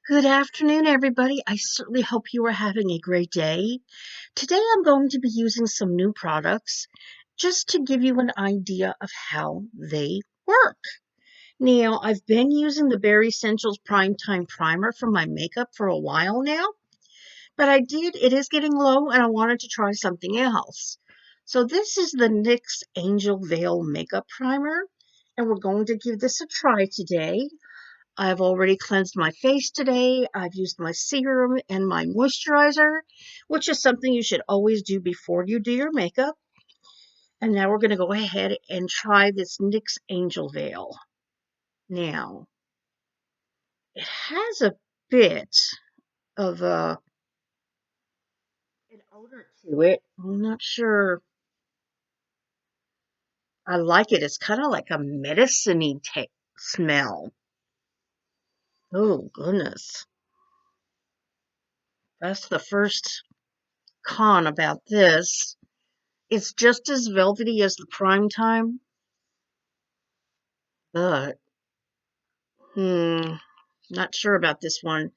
Good afternoon, everybody. I certainly hope you are having a great day. Today I'm going to be using some new products just to give you an idea of how they work. Now, I've been using the Bare Essentials Primetime Primer for my makeup for a while now, but it is getting low and I wanted to try something else. So this is the NYX Angel Veil Makeup Primer, and we're going to give this a try today. I've already cleansed my face today. I've used my serum and my moisturizer, which is something you should always do before you do your makeup. And now we're going to go ahead and try this NYX Angel Veil. Now, it has a bit of an odor to it. I'm not sure I like it. It's kind of like a medicine-y smell. Oh, goodness. That's the first con about this. It's just as velvety as the prime time, but not sure about this one.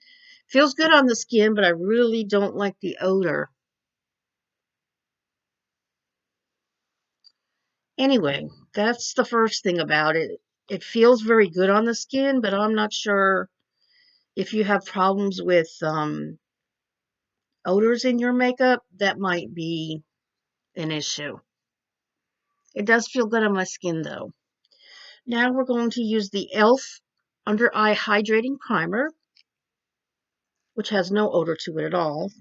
Feels good on the skin, but I really don't like the odor. Anyway, that's the first thing about it. It feels very good on the skin, but I'm not sure if you have problems with odors in your makeup, that might be an issue. It does feel good on my skin though. Now we're going to use the e.l.f. Under Eye Hydrating Primer, which has no odor to it at all.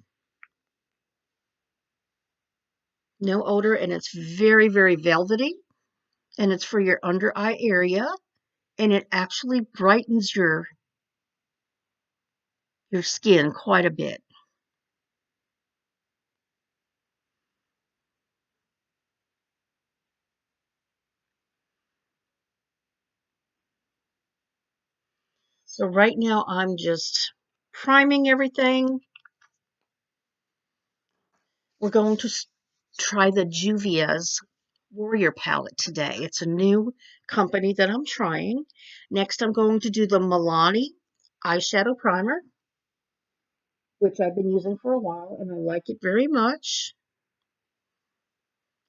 No odor, and it's very, very velvety, and it's for your under eye area, and it actually brightens your skin quite a bit. So right now I'm just priming everything. We're going to try the Juvia's Warrior palette today. It's a new company that I'm trying. Next I'm going to do the Milani eyeshadow primer, which I've been using for a while and I like it very much.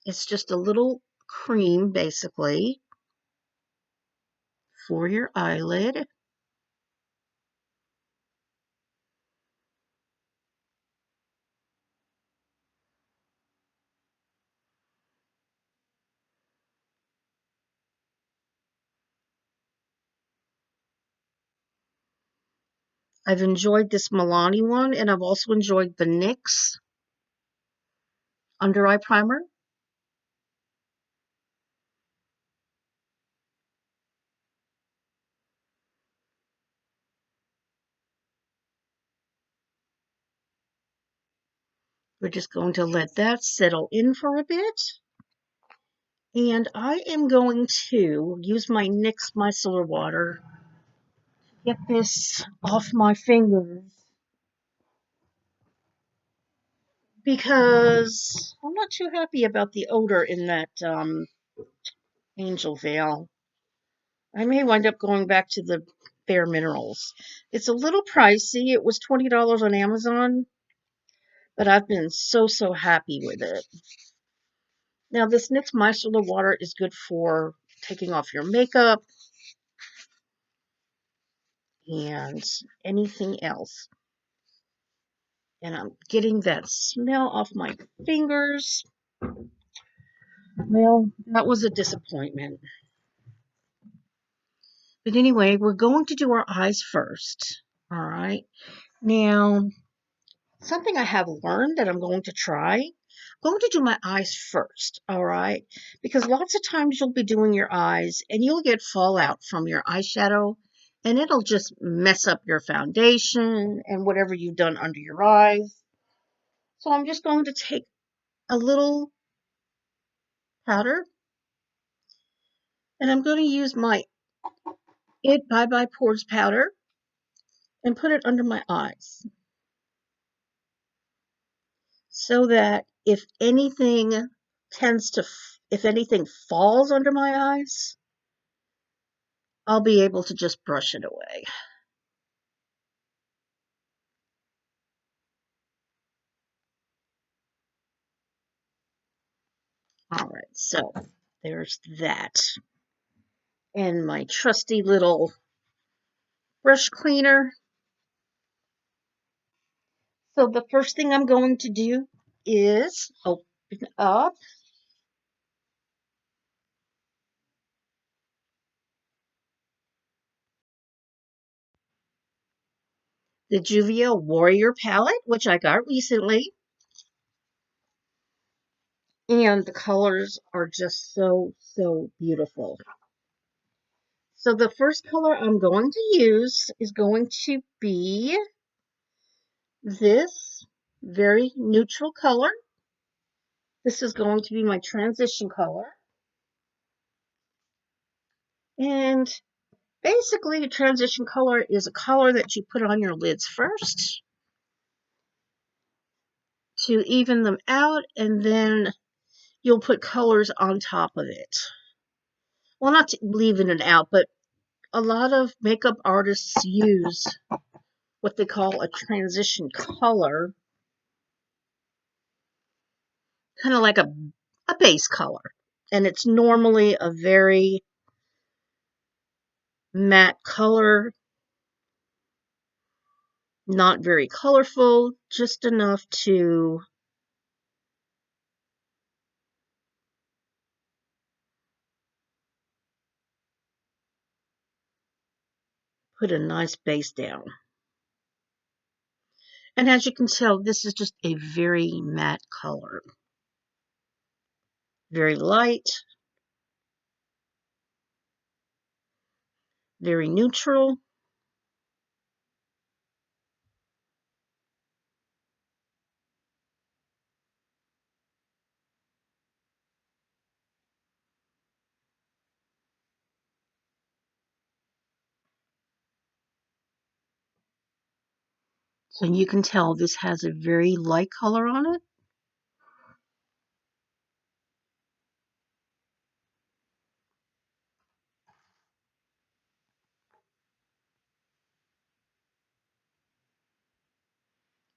It's just a little cream basically for your eyelid. I've enjoyed this Milani one, and I've also enjoyed the NYX Under Eye Primer. We're just going to let that settle in for a bit. And I am going to use my NYX micellar water to get this off my fingers because I'm not too happy about the odor in that Angel Veil. I may wind up going back to the Bare Minerals. It's a little pricey. It was $20 on Amazon, but I've been so happy with it. Now, this NYX micellar water is good for taking off your makeup and anything else. And I'm getting that smell off my fingers. Well, that was a disappointment. But anyway, we're going to do our eyes first. All right. Now, something I have learned that I'm going to try. I'm going to do my eyes first, all right? Because lots of times you'll be doing your eyes and you'll get fallout from your eyeshadow and it'll just mess up your foundation and whatever you've done under your eyes. So I'm just going to take a little powder and I'm going to use my It Bye Bye Pores powder and put it under my eyes so that if anything falls under my eyes, I'll be able to just brush it away. So there's that. And my trusty little brush cleaner. So the first thing I'm going to do is open up the Juvia Warrior palette, which I got recently. And the colors are just so, so beautiful. So the first color I'm going to use is going to be this very neutral color. This is going to be my transition color. And basically, a transition color is a color that you put on your lids first to even them out, and then you'll put colors on top of it. Well, not to leaving it out, but a lot of makeup artists use what they call a transition color, kind of like a base color. And it's normally a very matte color, not very colorful, just enough to put a nice base down. And as you can tell, this is just a very matte color. Very light, very neutral. So you can tell this has a very light color on it.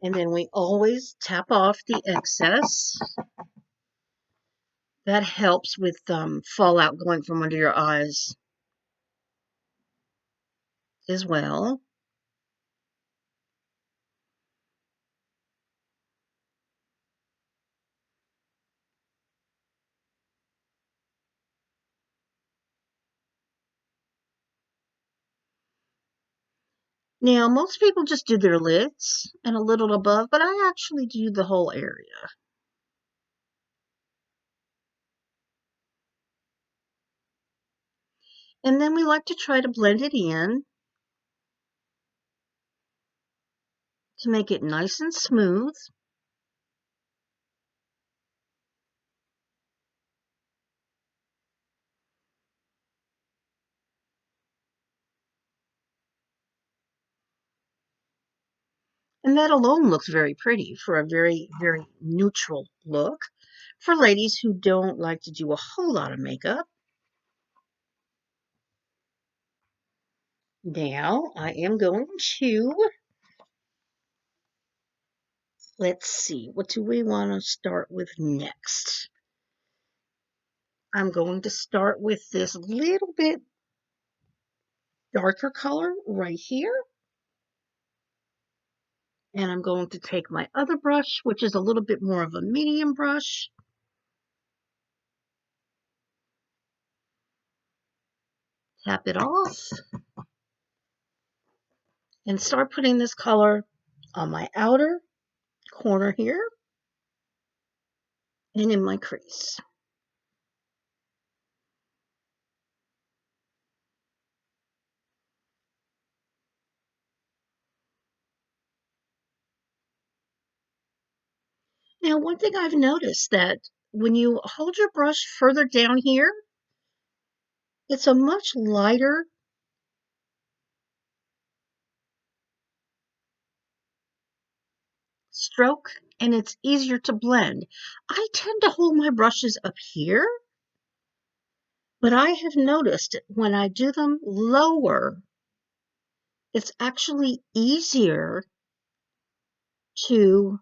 And then we always tap off the excess. That helps with fallout going from under your eyes as well. Now, most people just do their lids and a little above, but I actually do the whole area. And then we like to try to blend it in to make it nice and smooth. And that alone looks very pretty for a very, very neutral look for ladies who don't like to do a whole lot of makeup. Now, I am going to, let's see, what do we want to start with next? I'm going to start with this little bit darker color right here. And I'm going to take my other brush, which is a little bit more of a medium brush. Tap it off. And start putting this color on my outer corner here and in my crease. Now, one thing I've noticed that when you hold your brush further down here, it's a much lighter stroke and it's easier to blend. I tend to hold my brushes up here, but I have noticed when I do them lower, it's actually easier to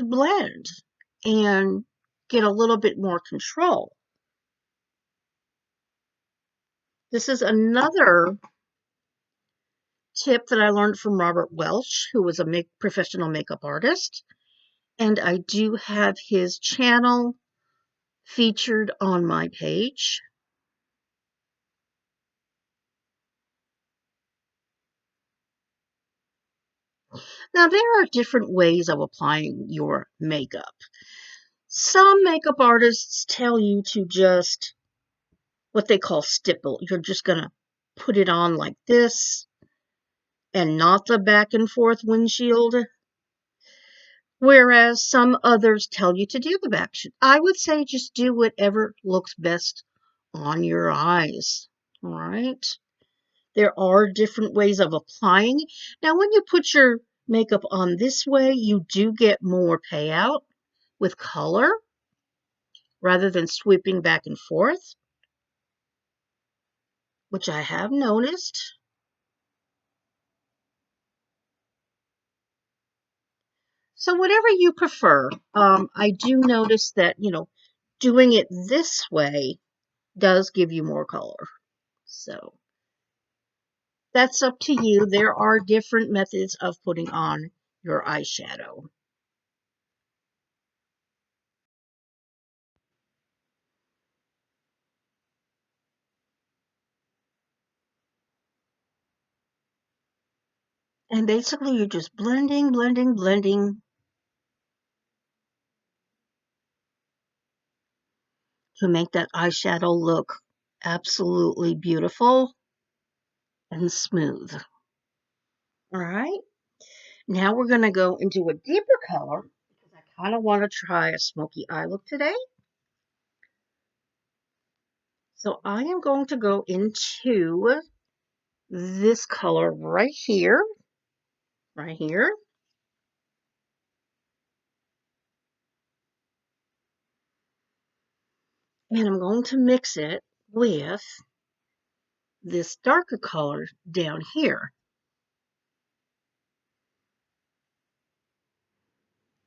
blend. And get a little bit more control. This is another tip that I learned from Robert Welch, who was a professional makeup artist. And I do have his channel featured on my page. Now, there are different ways of applying your makeup. Some makeup artists tell you to just, what they call stipple. You're just going to put it on like this and not the back and forth windshield. Whereas some others tell you to do the back. I would say just do whatever looks best on your eyes. All right. There are different ways of applying. Now, when you put your makeup on this way, you do get more payout with color rather than sweeping back and forth, which I have noticed. So whatever you prefer, I do notice that, doing it this way does give you more color. So that's up to you. There are different methods of putting on your eyeshadow. And basically you're just blending, blending, blending to make that eyeshadow look absolutely beautiful and smooth. All right. Now we're going to go into a deeper color because I kind of want to try a smoky eye look today. So I am going to go into this color right here, right here. And I'm going to mix it with this darker color down here.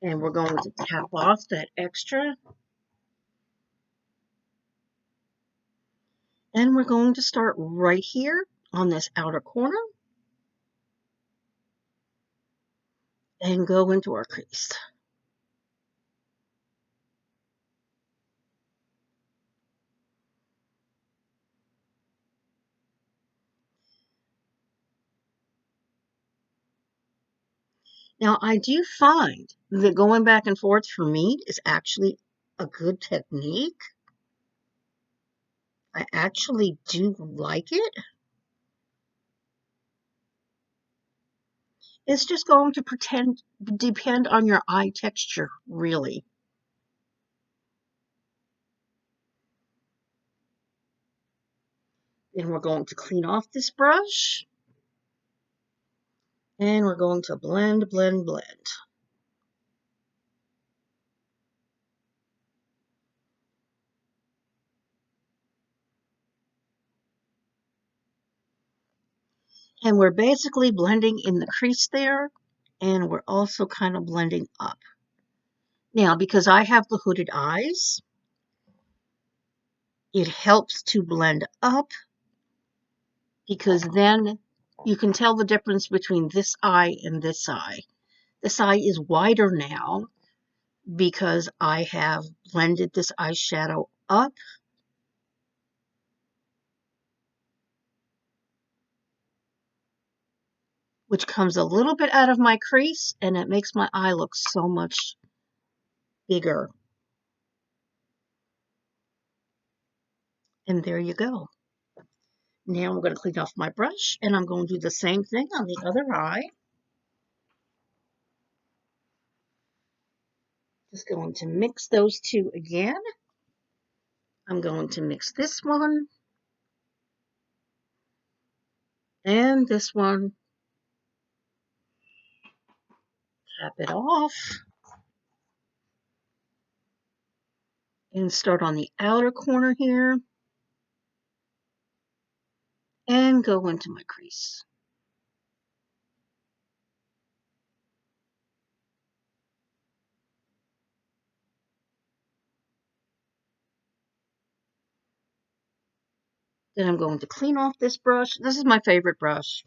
And we're going to tap off that extra. And we're going to start right here on this outer corner and go into our crease. Now, I do find that going back and forth for me is actually a good technique. I actually do like it. It's just going to depend on your eye texture, really. Then we're going to clean off this brush. And we're going to blend, blend, blend. And we're basically blending in the crease there. And we're also kind of blending up. Now, because I have the hooded eyes, it helps to blend up because then you can tell the difference between this eye and this eye. This eye is wider now because I have blended this eyeshadow up. Which comes a little bit out of my crease and it makes my eye look so much bigger. And there you go. Now I'm going to clean off my brush and I'm going to do the same thing on the other eye. Just going to mix those two again. I'm going to mix this one and this one. Tap it off. And start on the outer corner here. And go into my crease. Then I'm going to clean off this brush. This is my favorite brush.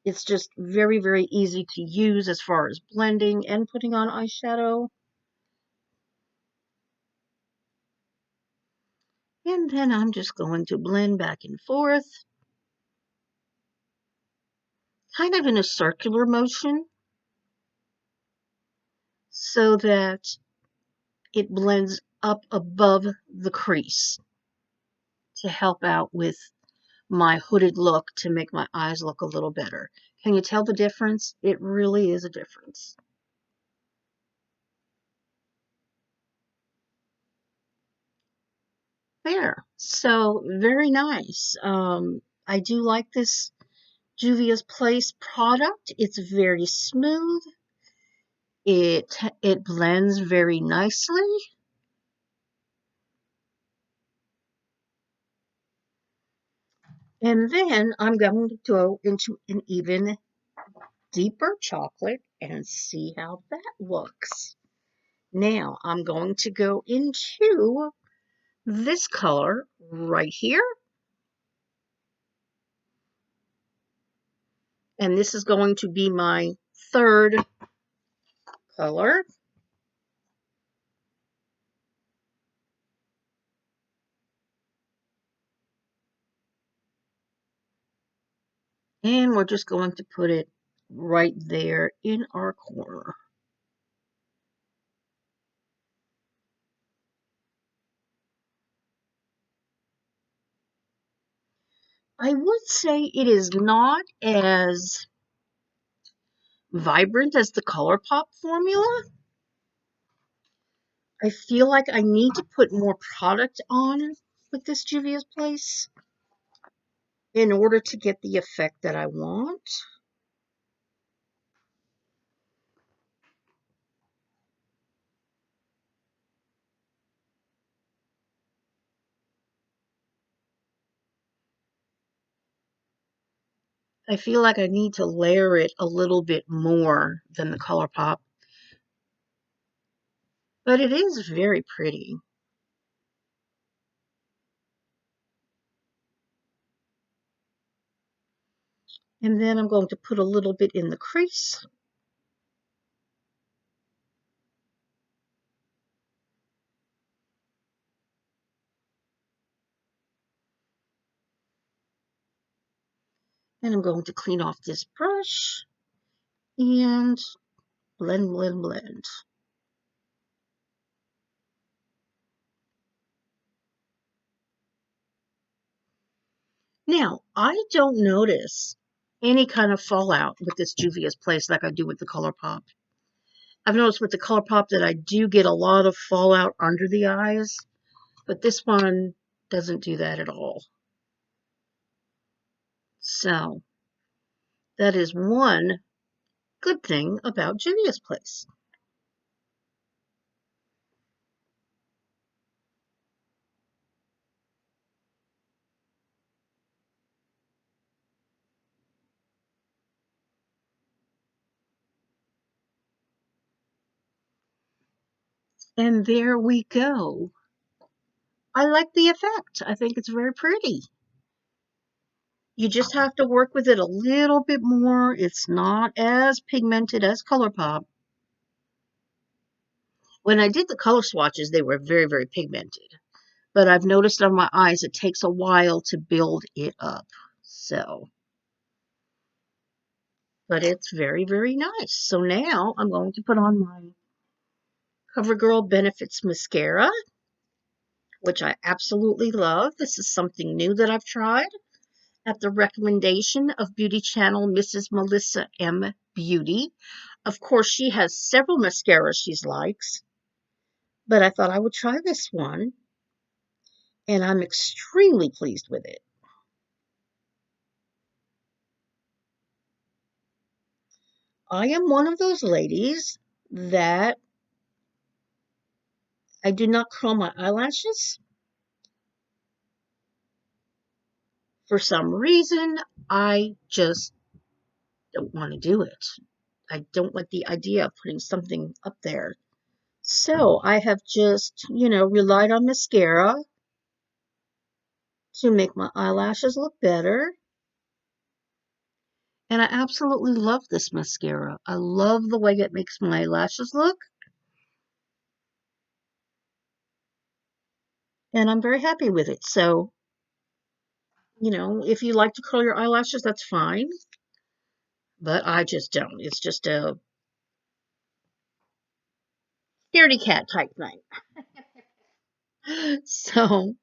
It's just very, very easy to use as far as blending and putting on eyeshadow. And then I'm just going to blend back and forth, kind of in a circular motion, so that it blends up above the crease to help out with my hooded look, to make my eyes look a little better. Can you tell the difference? It really is a difference. There. So very nice. I do like this Juvia's Place product. It's very smooth. It blends very nicely. And then I'm going to go into an even deeper chocolate and see how that looks. Now I'm going to go into this color right here. And this is going to be my third color. And we're just going to put it right there in our corner. I would say it is not as vibrant as the ColourPop formula. I feel like I need to put more product on with this Juvia's Place in order to get the effect that I want. I feel like I need to layer it a little bit more than the ColourPop, but it is very pretty. And then I'm going to put a little bit in the crease. And I'm going to clean off this brush and blend, blend, blend. Now, I don't notice any kind of fallout with this Juvia's Place like I do with the ColourPop. I've noticed with the ColourPop that I do get a lot of fallout under the eyes, but this one doesn't do that at all. So, that is one good thing about Juvia's Place. And there we go. I like the effect. I think it's very pretty. You just have to work with it a little bit more. It's not as pigmented as ColourPop. When I did the color swatches, they were very, very pigmented. But I've noticed on my eyes it takes a while to build it up. So, but it's very, very nice. So now I'm going to put on my CoverGirl Benefits Mascara, which I absolutely love. This is something new that I've tried at the recommendation of beauty channel Mrs. Melissa M. Beauty. Of course, she has several mascaras she likes, but I thought I would try this one, and I'm extremely pleased with it. I am one of those ladies that I do not curl my eyelashes. For some reason, I just don't want to do it. I don't like the idea of putting something up there. So I have just, relied on mascara to make my eyelashes look better. And I absolutely love this mascara. I love the way it makes my lashes look. And I'm very happy with it. So, if you like to curl your eyelashes, that's fine. But I just don't. It's just a scaredy cat type thing. So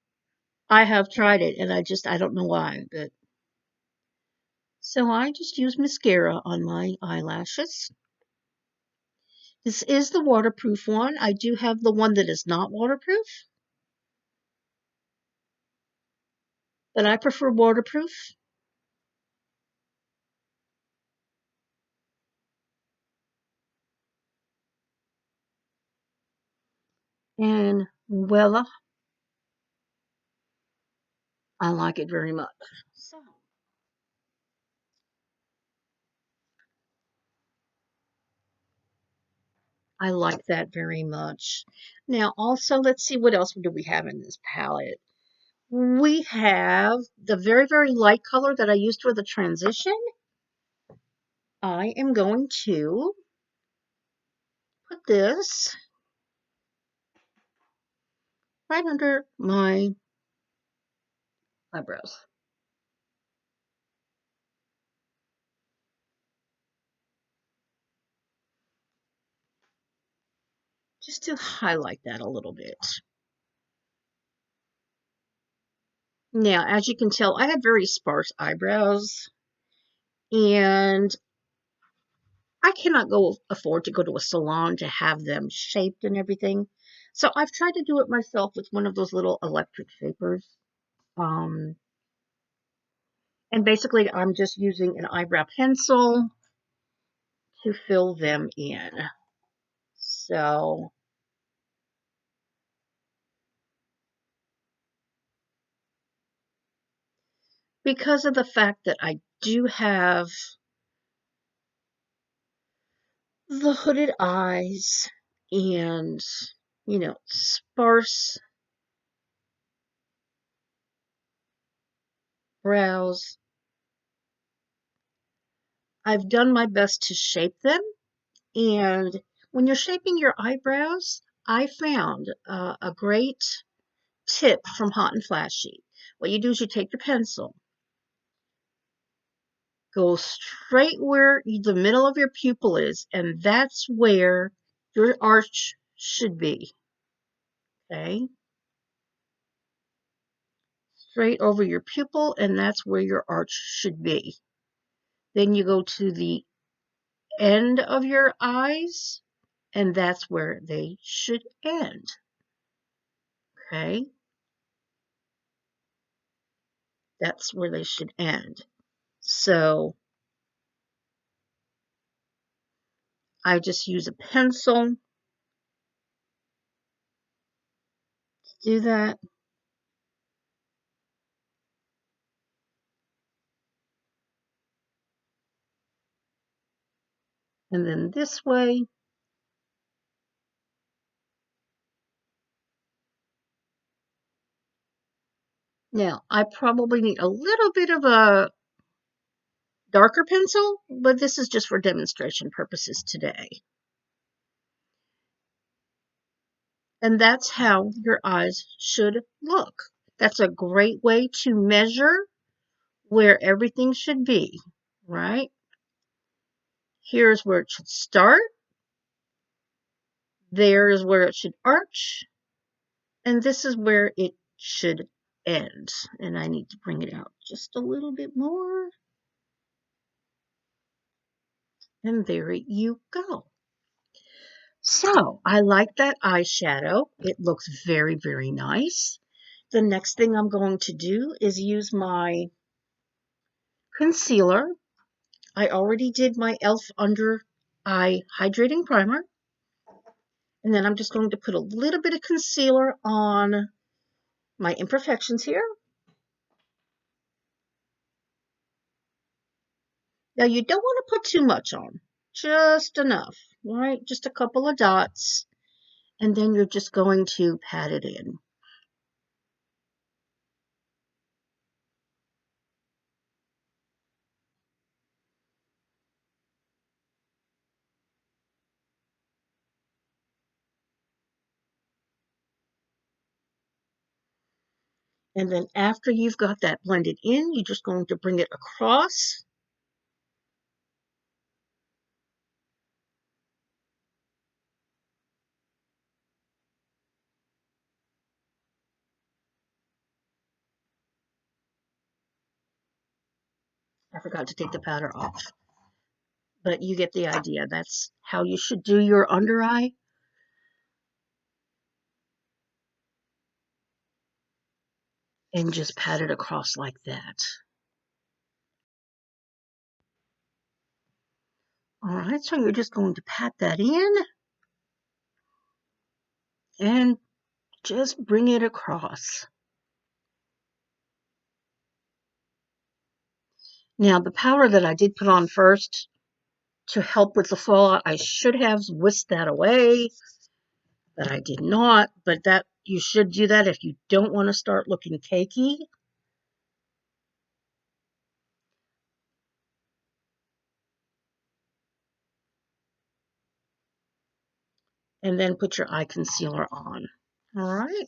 I have tried it and I don't know why. But so I just use mascara on my eyelashes. This is the waterproof one. I do have the one that is not waterproof, but I prefer waterproof. And voila, I like it very much. So I like that very much. Now, also, let's see what else do we have in this palette. We have the very, very light color that I used for the transition. I am going to put this right under my eyebrows, just to highlight that a little bit. Now, as you can tell, I have very sparse eyebrows, and I cannot afford to go to a salon to have them shaped and everything. So I've tried to do it myself with one of those little electric shapers. Um, and basically, I'm just using an eyebrow pencil to fill them in. So, because of the fact that I do have the hooded eyes and, sparse brows, I've done my best to shape them. And when you're shaping your eyebrows, I found a great tip from Hot and Flashy. What you do is you take your pencil, go straight where the middle of your pupil is, and that's where your arch should be. Okay? Straight over your pupil, and that's where your arch should be. Then you go to the end of your eyes, and that's where they should end. Okay? That's where they should end. So I just use a pencil to do that. And then this way, now I probably need a little bit of a darker pencil, but this is just for demonstration purposes today. And that's how your eyes should look. That's a great way to measure where everything should be, right? Here's where it should start. There is where it should arch. And this is where it should end. And I need to bring it out just a little bit more. And there you go. So I like that eyeshadow. It looks very, very nice. The next thing I'm going to do is use my concealer. I already did my e.l.f. Under Eye Hydrating Primer. And then I'm just going to put a little bit of concealer on my imperfections here. Now you don't want to put too much on, just enough, right? Just a couple of dots, and then you're just going to pat it in. And then after you've got that blended in, you're just going to bring it across. I forgot to take the powder off, but you get the idea. That's how you should do your under eye. And just pat it across like that. All right, so you're just going to pat that in and just bring it across. Now, the powder that I did put on first to help with the fallout, I should have whisked that away, but I did not. But that you should do that if you don't want to start looking cakey. And then put your eye concealer on. All right.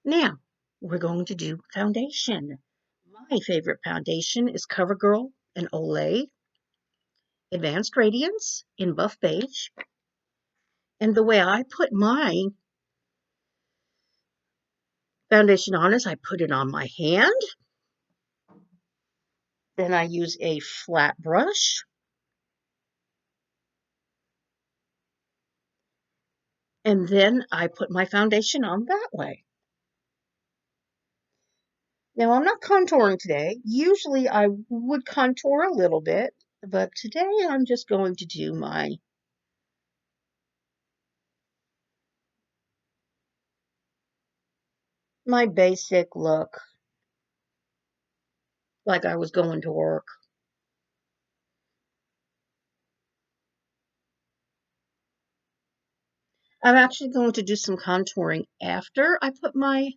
Now, we're going to do foundation. My favorite foundation is CoverGirl and Olay Advanced Radiance in Buff Beige. And the way I put my foundation on is I put it on my hand. Then I use a flat brush. And then I put my foundation on that way. Now, I'm not contouring today. Usually I would contour a little bit, but today I'm just going to do my basic look, like I was going to work. I'm actually going to do some contouring after I put my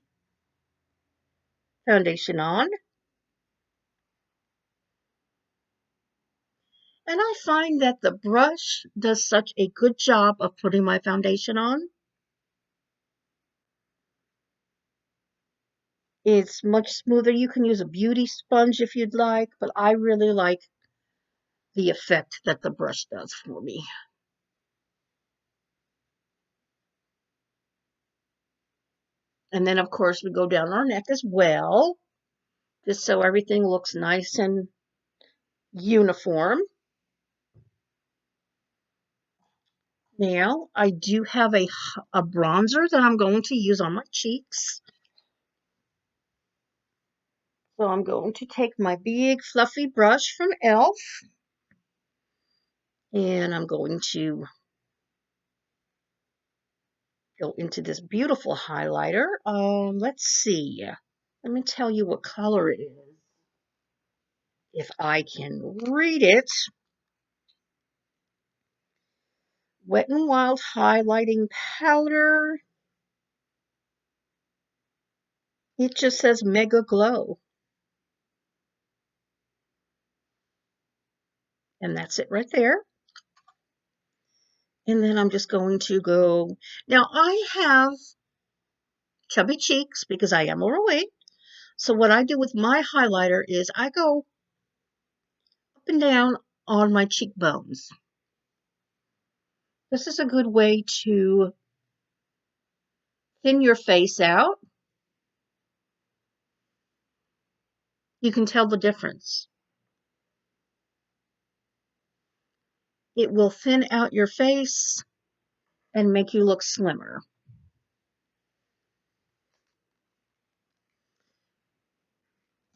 foundation on. And I find that the brush does such a good job of putting my foundation on. It's much smoother. You can use a beauty sponge if you'd like, but I really like the effect that the brush does for me. And then, of course, we go down our neck as well, just so everything looks nice and uniform. Now, I do have a bronzer that I'm going to use on my cheeks. So I'm going to take my big fluffy brush from e.l.f. and I'm going to go into this beautiful highlighter. Let's see. Let me tell you what color it is, if I can read it. Wet n Wild highlighting powder. It just says Mega Glow. And that's it right there. And then I'm just going to go. Now, I have chubby cheeks because I am overweight. So what I do with my highlighter is I go up and down on my cheekbones. This is a good way to thin your face out. You can tell the difference. It will thin out your face and make you look slimmer.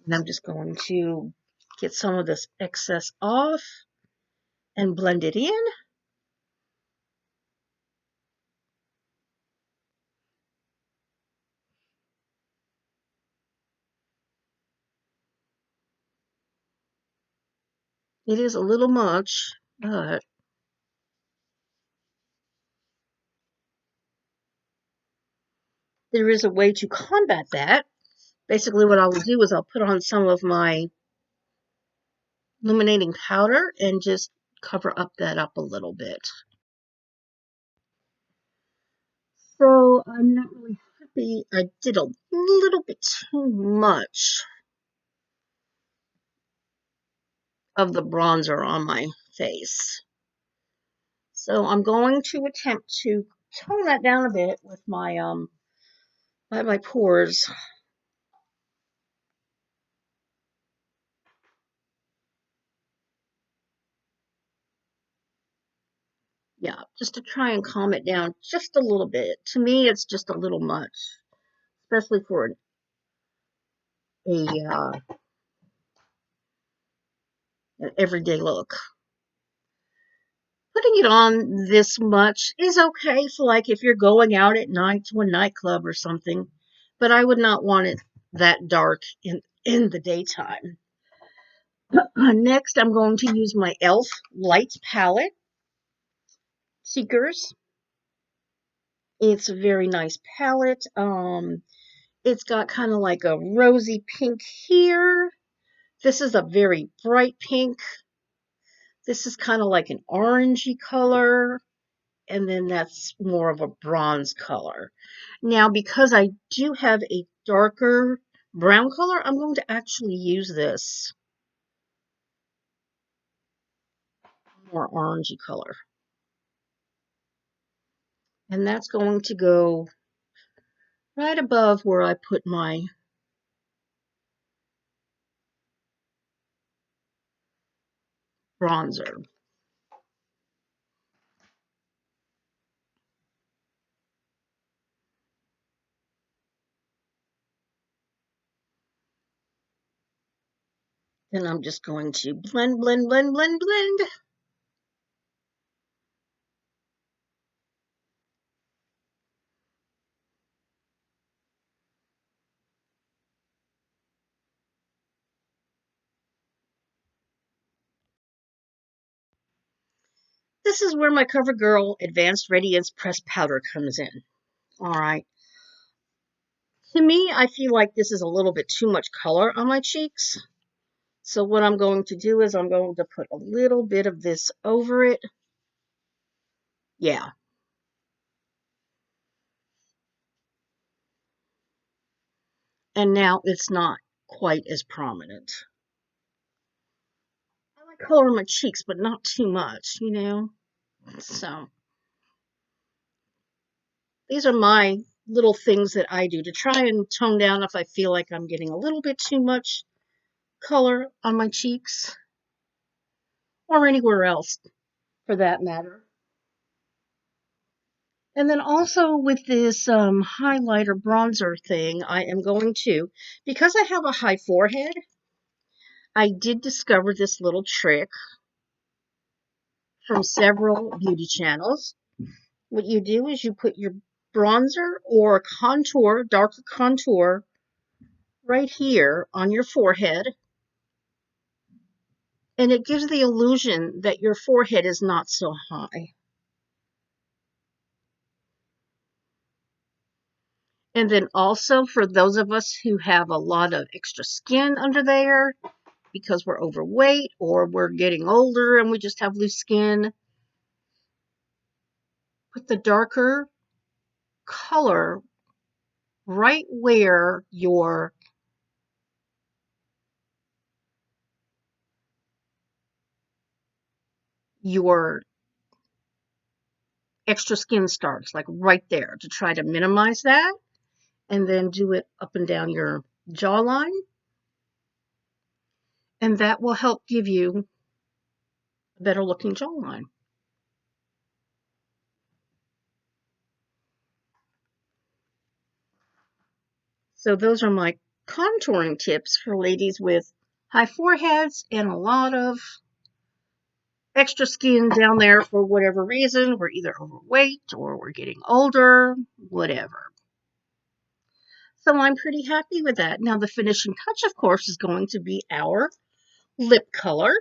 And I'm just going to get some of this excess off and blend it in. It is a little much, but there is a way to combat that. Basically, what I will do is I'll put on some of my illuminating powder and just cover up that up a little bit. So I'm not really be I did a little bit too much of the bronzer on my face. So I'm going to attempt to tone that down a bit with my pores. Yeah, just to try and calm it down just a little bit. To me, it's just a little much, especially for an everyday look. Putting it on this much is okay for like if you're going out at night to a nightclub or something, but I would not want it that dark in the daytime. Next, I'm going to use my e.l.f. Light Palette Seekers. It's a very nice palette. It's got kind of like a rosy pink here. This is a very bright pink. This is kind of like an orangey color. And then that's more of a bronze color. Now, because I do have a darker brown color, I'm going to actually use this more orangey color. And that's going to go right above where I put my bronzer. Then I'm just going to blend, blend, blend, blend, blend. This is where my CoverGirl Advanced Radiance Pressed Powder comes in. All right. To me, I feel like this is a little bit too much color on my cheeks. So what I'm going to do is I'm going to put a little bit of this over it. Yeah. And now it's not quite as prominent. I like color on my cheeks, but not too much, you know? So these are my little things that I do to try and tone down if I feel like I'm getting a little bit too much color on my cheeks or anywhere else for that matter. And then also with this highlighter bronzer thing, I am going to, because I have a high forehead, I did discover this little trick from several beauty channels. What you do is you put your bronzer or contour, darker contour, right here on your forehead, and it gives the illusion that your forehead is not so high. And then also for those of us who have a lot of extra skin under there because we're overweight or we're getting older and we just have loose skin, put the darker color right where your extra skin starts, like right there, to try to minimize that, and then do it up and down your jawline, and that will help give you a better looking jawline. So those are my contouring tips for ladies with high foreheads and a lot of extra skin down there for whatever reason. We're either overweight or we're getting older, whatever. So I'm pretty happy with that. Now the finishing touch, of course, is going to be our lip color.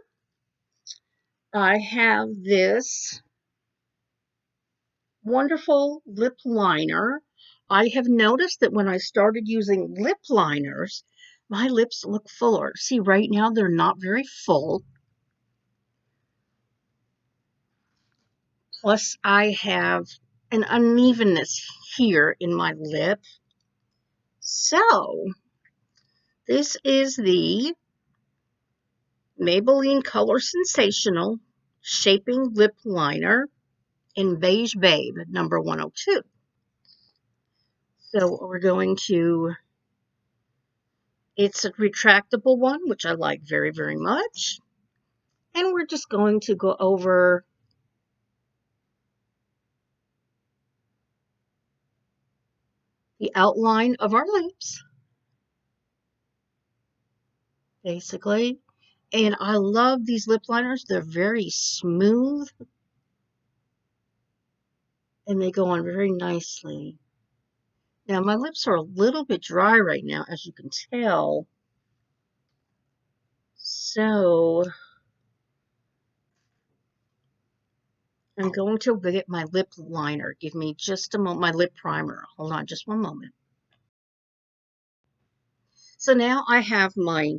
I have this wonderful lip liner. I have noticed that when I started using lip liners, my lips look fuller. See, right now they're not very full. Plus, I have an unevenness here in my lip. So, this is the Maybelline Color Sensational Shaping Lip Liner in Beige Babe, number 102. So, we're going to, it's a retractable one, which I like very, very much. And we're just going to go over the outline of our lips, basically. And I love these lip liners. They're very smooth and they go on very nicely. Now, my lips are a little bit dry right now, as you can tell. So, I'm going to get my lip liner. Give me just a moment. My lip primer. Hold on just one moment. So now I have my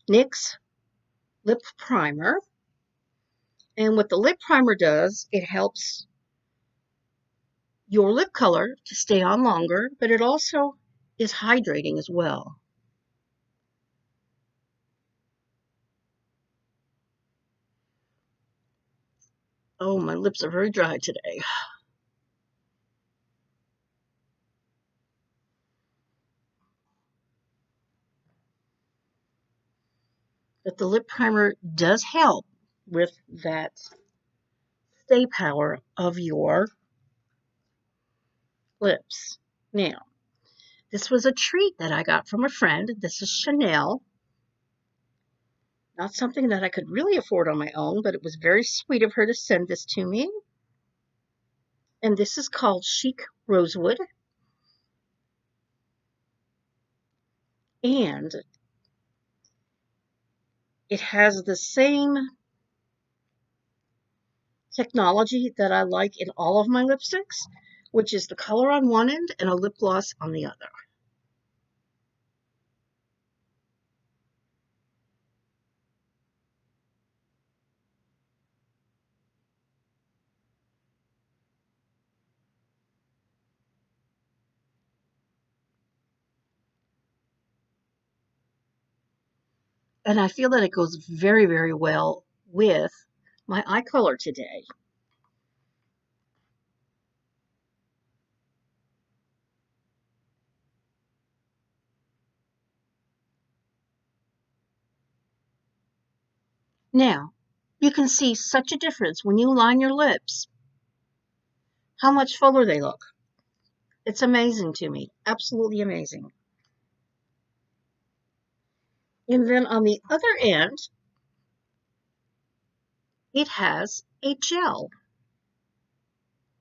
NYX lip primer. And what the lip primer does, it helps your lip color to stay on longer, but it also is hydrating as well. Oh, my lips are very dry today. But the lip primer does help with that stay power of your lips. Now, this was a treat that I got from a friend. This is Chanel. Not something that I could really afford on my own, but it was very sweet of her to send this to me. And this is called Chic Rosewood. And it has the same technology that I like in all of my lipsticks, which is the color on one end and a lip gloss on the other. And I feel that it goes very, very well with my eye color today. Now, you can see such a difference when you line your lips, how much fuller they look. It's amazing to me, absolutely amazing. And then on the other end, it has a gel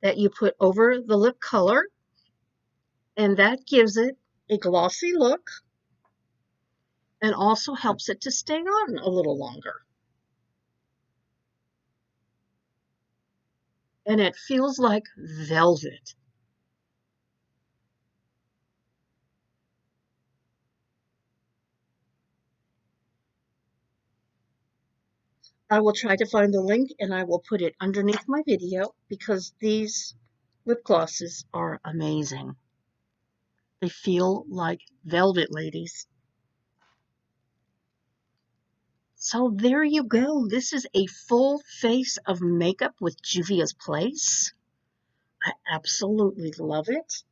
that you put over the lip color, and that gives it a glossy look and also helps it to stay on a little longer. And it feels like velvet. I will try to find the link and I will put it underneath my video because these lip glosses are amazing. They feel like velvet, ladies. So there you go. This is a full face of makeup with Juvia's Place. I absolutely love it.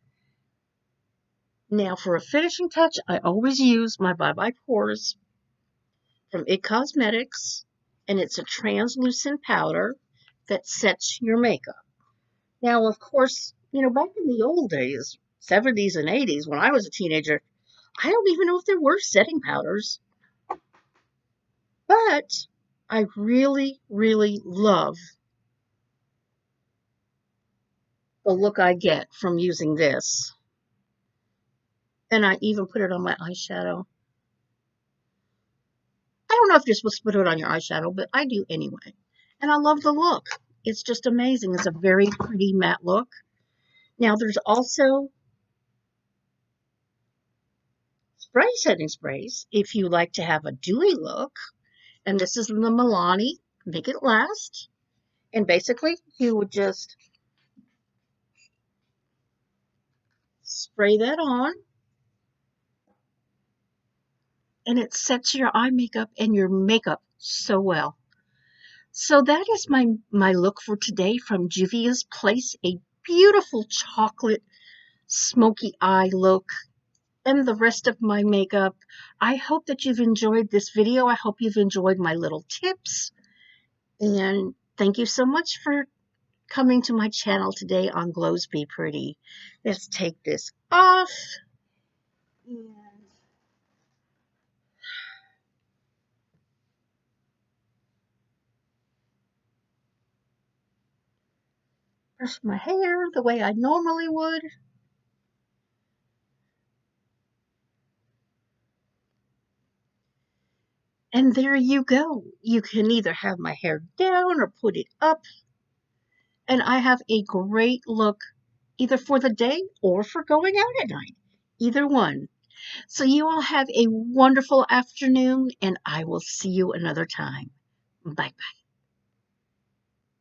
Now for a finishing touch, I always use my Bye Bye Pores from IT Cosmetics, and it's a translucent powder that sets your makeup. Now, of course, back in the old days, 70s and 80s, when I was a teenager, I don't even know if there were setting powders, but I really, really love the look I get from using this. And I even put it on my eyeshadow. I don't know if you're supposed to put it on your eyeshadow, but I do anyway. And I love the look. It's just amazing. It's a very pretty matte look. Now, there's also spray setting sprays if you like to have a dewy look. And this is the Milani Make It Last. And basically, you would just spray that on. and it sets your eye makeup and your makeup so well. So that is my look for today from Juvia's Place, a beautiful chocolate smoky eye look and the rest of my makeup. I hope that you've enjoyed this video. I hope you've enjoyed my little tips. And thank you so much for coming to my channel today on Glows Be Pretty. Let's take this off and brush my hair the way I normally would. And there you go. You can either have my hair down or put it up. And I have a great look either for the day or for going out at night. Either one. So you all have a wonderful afternoon, and I will see you another time. Bye bye.